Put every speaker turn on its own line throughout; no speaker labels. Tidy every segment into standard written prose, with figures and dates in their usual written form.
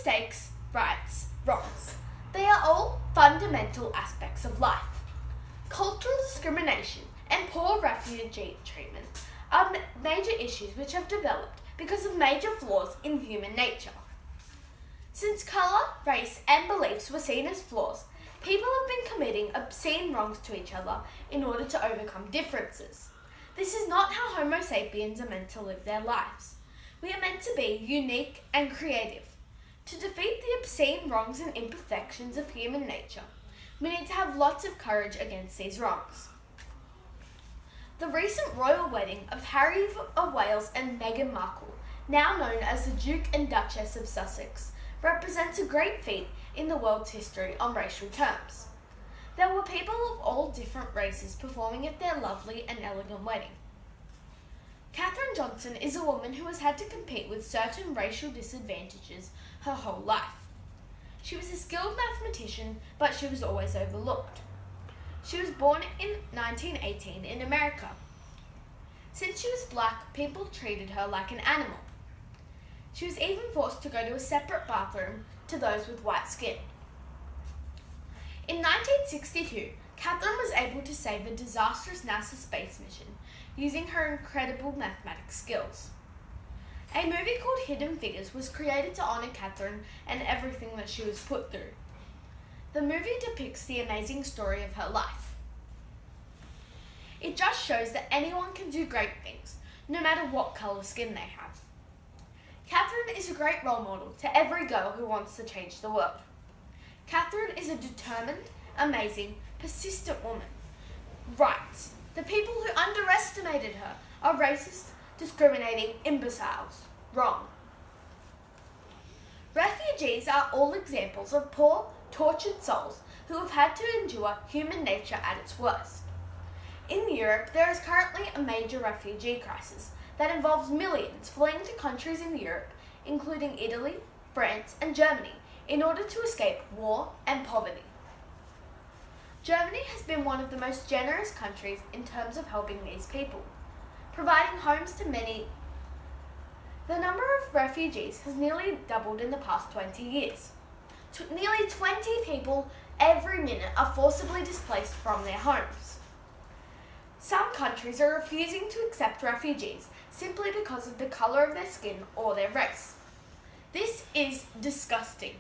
mistakes, rights, wrongs. They are all fundamental aspects of life. Cultural discrimination and poor refugee treatment are major issues which have developed because of major flaws in human nature. Since colour, race and beliefs were seen as flaws, people have been committing obscene wrongs to each other in order to overcome differences. This is not how Homo sapiens are meant to live their lives. We are meant to be unique and creative. To defeat the obscene wrongs and imperfections of human nature, we need to have lots of courage against these wrongs. The recent royal wedding of Harry of Wales and Meghan Markle, now known as the Duke and Duchess of Sussex, represents a great feat in the world's history on racial terms. There were people of all different races performing at their lovely and elegant wedding. Katherine Johnson is a woman who has had to compete with certain racial disadvantages her whole life. She was a skilled mathematician, but she was always overlooked. She was born in 1918 in America. Since she was black, people treated her like an animal. She was even forced to go to a separate bathroom to those with white skin. In 1962, Katherine was able to save a disastrous NASA space mission using her incredible mathematics skills. A movie called Hidden Figures was created to honour Katherine and everything that she was put through. The movie depicts the amazing story of her life. It just shows that anyone can do great things, no matter what colour skin they have. Katherine is a great role model to every girl who wants to change the world. Katherine is a determined, amazing, persistent woman. Right. The people who underestimated her are racist, discriminating imbeciles. Wrong. Refugees are all examples of poor, tortured souls who have had to endure human nature at its worst. In Europe, there is currently a major refugee crisis that involves millions fleeing to countries in Europe, including Italy, France, and Germany, in order to escape war and poverty. Germany has been one of the most generous countries in terms of helping these people, providing homes to many. The number of refugees has nearly doubled in the past 20 years. Nearly 20 people every minute are forcibly displaced from their homes. Some countries are refusing to accept refugees simply because of the colour of their skin or their race. This is disgusting.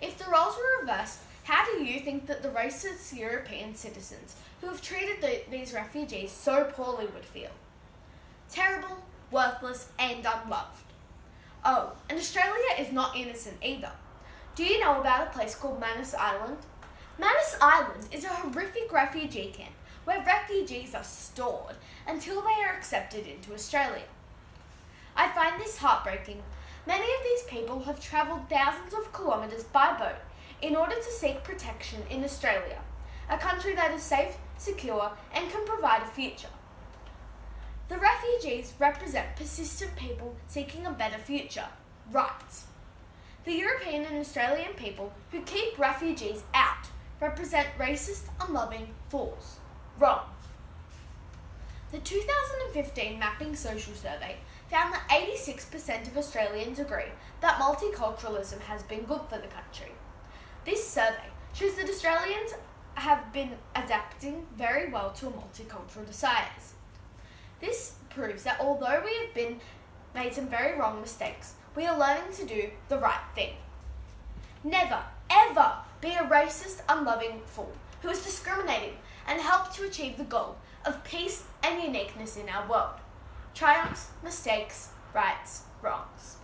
If the roles were reversed, how do you think that the racist European citizens who have treated these refugees so poorly would feel? Terrible, worthless, and unloved. Oh, and Australia is not innocent either. Do you know about a place called Manus Island? Manus Island is a horrific refugee camp where refugees are stored until they are accepted into Australia. I find this heartbreaking. Many of these people have travelled thousands of kilometres by boat in order to seek protection in Australia, a country that is safe, secure, and can provide a future. The refugees represent persistent people seeking a better future, rights. The European and Australian people who keep refugees out represent racist, unloving fools, wrong. The 2015 Mapping Social Survey found that 86% of Australians agree that multiculturalism has been good for the country. This survey shows that Australians have been adapting very well to a multicultural society. This proves that although we have made some very wrong mistakes, we are learning to do the right thing. Never, ever be a racist, unloving fool who is discriminating and help to achieve the goal of peace and uniqueness in our world. Triumphs, mistakes, rights, wrongs.